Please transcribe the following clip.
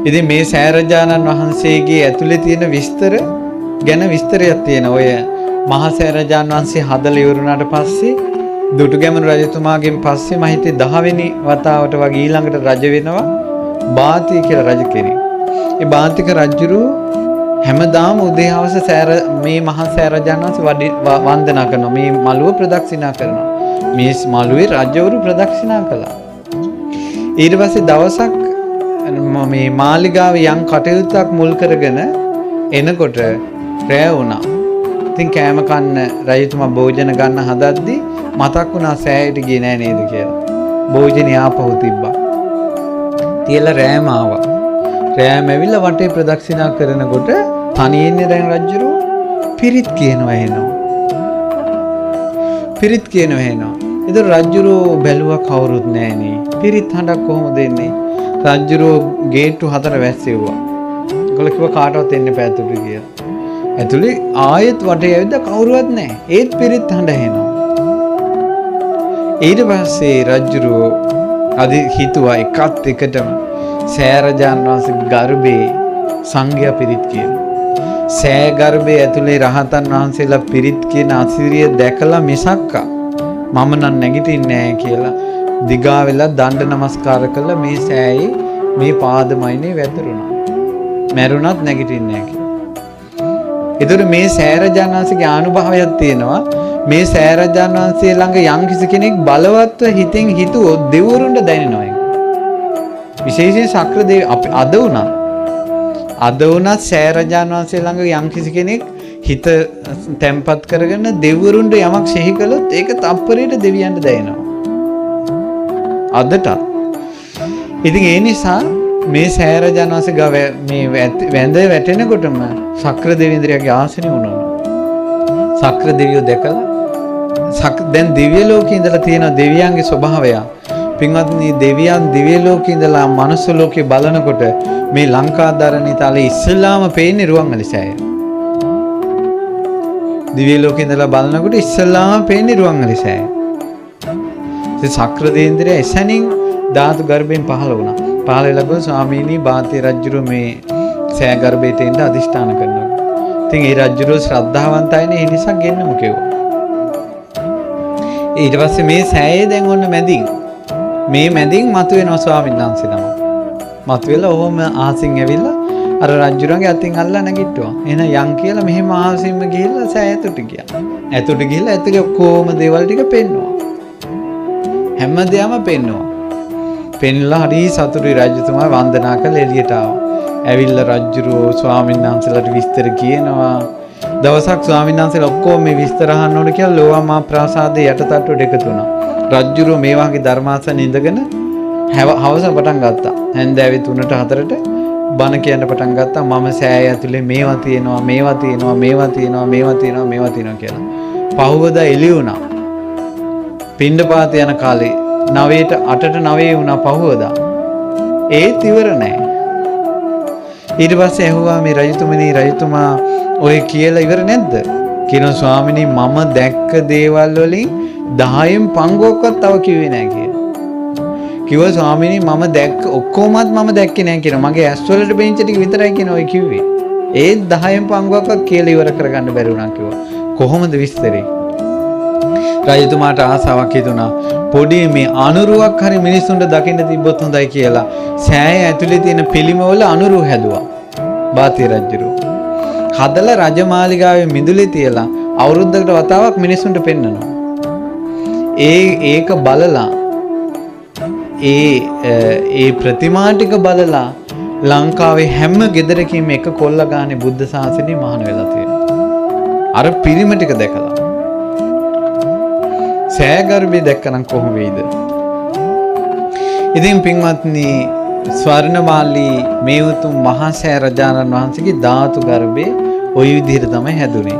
ඉතින් මේ සෑරජානන් වහන්සේගේ ඇතුලේ තියෙන විස්තර ගැන විස්තරයක් තියෙනවා. ඔය මහා සෑරජානන් වහන්සේ හදලා ඉවරුණාට පස්සේ දුටුගැමුණු රජතුමාගෙන් පස්සේ මම හිතේ 10 වෙනි වතාවට වගේ ඊළඟට රජ වෙනවා බාතිය කියලා රජ කෙනෙක්. ඒ බාතික රජුරු හැමදාම උදේ හවස මේ මහා සෑරජානන් වහන්සේ වන්දනා කරනවා. මේ මළුව ප්‍රදක්ෂිනා කරනවා. මේ මළුවේ රජවරු ප්‍රදක්ෂිනා කළා. ඊට පස්සේ දවසක් මේ මාලිගාවේ යම් කටයුත්තක් මුල් කරගෙන එනකොට රැ වුණා. ඉතින් කෑම කන්න රජතුමා භෝජන ගන්න හදද්දී මතක් වුණා සෑයට ගියේ නෑ නේද කියලා. භෝජනේ ආපහු තිබ්බා. තියලා රෑම ආවා. රෑම ඇවිල්ලා වටේ ප්‍රදක්ෂිනා කරනකොට තනියෙන්නේ දැන් රජුරු පිරිත් කියනවා එනවා. පිරිත් කියනවා එනවා. ඒතර රජුරු බැලුවා කවුරුත් නෑනේ. පිරිත් හඬක් කොහොමද එන්නේ? රජුරු ගේට්ටු 4 වැස්සෙව්වා. ඒගොල්ලෝ කිව්වා කාටවත් එන්න බෑ ඇතුළට කියලා. ඇතුළේ ආයෙත් වටේ ඇවිද්දා කවුරුවත් නෑ. ඒත් පිරිත් හඬ එනවා. ඊට පස්සේ රජුරු අදි හිතුවා එකත් එකටම සෑරජානන් වහන්සේ ගර්භේ සංඝයා පිරිත් කියන. සෑ ගර්භයේ ඇතුලේ රහතන් වහන්සේලා පිරිත් කියන අසිරිය දැකලා මිසක්කා මම නම් නැගිටින්නේ නැහැ කියලා දිගා වෙලා දණ්ඩ නමස්කාර කළා මේ සෑයේ මේ පාදමයිනේ වැදුරුණා. මැරුණත් නැගිටින්නේ නැහැ කියලා. ඒතර මේ සෑරජානන් වහන්සේගේ අනුභවයක් තියෙනවා. මේ සෑරජානන් වහන්සේ ළඟ යම් කිසි කෙනෙක් බලවත්ව හිතෙන් හිතුවොත් දෙවිවරුන්ට දැනෙනවා ඒක. විශේෂයෙන් ශක්‍ර දෙවි අද වුණත් සෑරජානන් වහන්සේ ළඟ යම් කිසි කෙනෙක් හිත තැම්පත් කරගෙන දෙවිවරුන්ට යමක් සිහි කළොත් ඒක තප්පරයට දෙවියන්ට දැනෙනවා. අදට. ඉතින් ඒ නිසා මේ සෑරජානන් වහන්සේ ගාව මේ වැඳ වැටෙනකොටම ශක්‍ර දෙවිඳුරයාගේ ආසනෙ වුණා. ශක්‍ර දෙවියෝ දැකලා දැන් දිව්‍ය ලෝකේ ඉඳලා තියෙන දෙවියන්ගේ ස්වභාවය පින්වත්නි දෙවියන් දිව්‍ය ලෝකේ ඉඳලා මනුස්ස ලෝකේ බලනකොට මේ ලංකාදරණී තලයේ ඉස්සලාම පේන්නේ රුවන්වැලි සෑය. දිව්‍ය ලෝකේ ඉඳලා බලනකොට ඉස්සලාම පේන්නේ රුවන්වැලි සෑය. ඒ ශක්‍ර දෙවිඳුරයා එසැනින් ධාතු ගර්භයෙන් පහළ වුණා. පහළ වෙලා ගොස් ස්වාමීනි බාතිය රජුරු මේ සෑ ගර්භයට එන්න අදිෂ්ඨාන කරනවා. ඉතින් ඒ රජුරු ශ්‍රද්ධාවන්තයිනේ ඒ නිසා ගෙන්නමු කිව්වා. ඊට පස්සේ මේ සෑයේ දැන් ඔන්න මැදින් මේ මැදින් මතුවෙනවා ස්වාමීන් වහන්සේ නම. මතුවෙලා ඔහොම ආසින් ඇවිල්ලා අර රජුරන්ගේ අතින් අල්ලා නැගිට්ටුවා. එහෙනම් යන් කියලා මෙහෙම ආසින්ම ගිහිල්ලා සෑ ඇතුළට ගියා. ඇතුළට ගිහිල්ලා ඇතුළේ ඔක්කොම දේවල් ටික පෙන්නවා. හැමදේම පෙන්නවා. පෙන්ලා හරි සතුටුයි රජතුමා වන්දනා කරලා එළියට ආවා. ඇවිල්ලා රජුරෝ ස්වාමීන් වහන්සේලාට විස්තර කියනවා. දවසක් ස්වාමීන් වහන්සේලා ඔක්කොම මේ විස්තර අහන්න ඕන කියලා ලෝවාමා ප්‍රාසාදයේ යටතට්ටුවට එකතු වුණා. රජුරෝ මේ වගේ ධර්මාසන ඉඳගෙන හවස පටන් ගත්තා. හැන්දෑවේ 3ට 4ට බණ කියන්න පටන් ගත්තා. මම සෑය ඇතුලේ මේවා තියෙනවා මේවා තියෙනවා මේවා තියෙනවා මේවා තියෙනවා මේවා තියෙනවා කියලා. පහුවදා එළි වුණා. පිණ්ඩපාත යන කාලේ 9ට 8ට 9 වුණා පහුවදා. ඒත් ඉවර නැහැ. ඊට පස්සේ ඇහුවා මේ රජතුමා ඔය කියලා ඉවර නැද්ද? කියනවා ස්වාමිනී මම දැක්ක දේවල් වලින් 10න් පංගුවක්වත් තව කිව්වේ නැහැ කියලා. කිව්වා ස්වාමිනී මම දැක්ක ඔක්කොමත් මම දැක්කේ නැහැ කියනවා. මගේ ඇස් වලට බෙන්ච ටික විතරයි කියනවා ඔය කිව්වේ. ඒත් 10න් පංගුවක්වත් කියලා ඉවර කරගන්න බැරි වුණා කිව්වා. කොහොමද විස්තරේ? රජතුමාට ආසාවක් හිතුණා. පොඩි මේ අනුරුවක් හරි මිනිස්සුන්ට දකින්න තිබ්බොත් හොඳයි කියලා සෑය ඇතුලේ තියෙන පිළිමවල අනුරු හැදුවා. බාතිය රජුරෝ හදලා රජමාලිගාවේ මිදුලේ තියලා අවුරුද්දකට වතාවක් මිනිස්සුන්ට පෙන්නනවා. ඒක බලලා ඒ ප්‍රතිමා ටික බලලා ලංකාවේ හැම ගෙදරකින්ම එක කොල්ල ගානේ බුද්ධ ශාසනය මහාන වෙලා තියෙනවා. අර පිරිම ටික දැකලා සෑගර්භය දැක්කනම් කොහොම වෙයිද? ඉතින් පින්වත්නි ස්වර්ණමාලී මේ උතුම් මහා සෑරජානන් වහන්සේගේ ධාතු ගර්භේ ওই විදිහට තමයි හැදුනේ.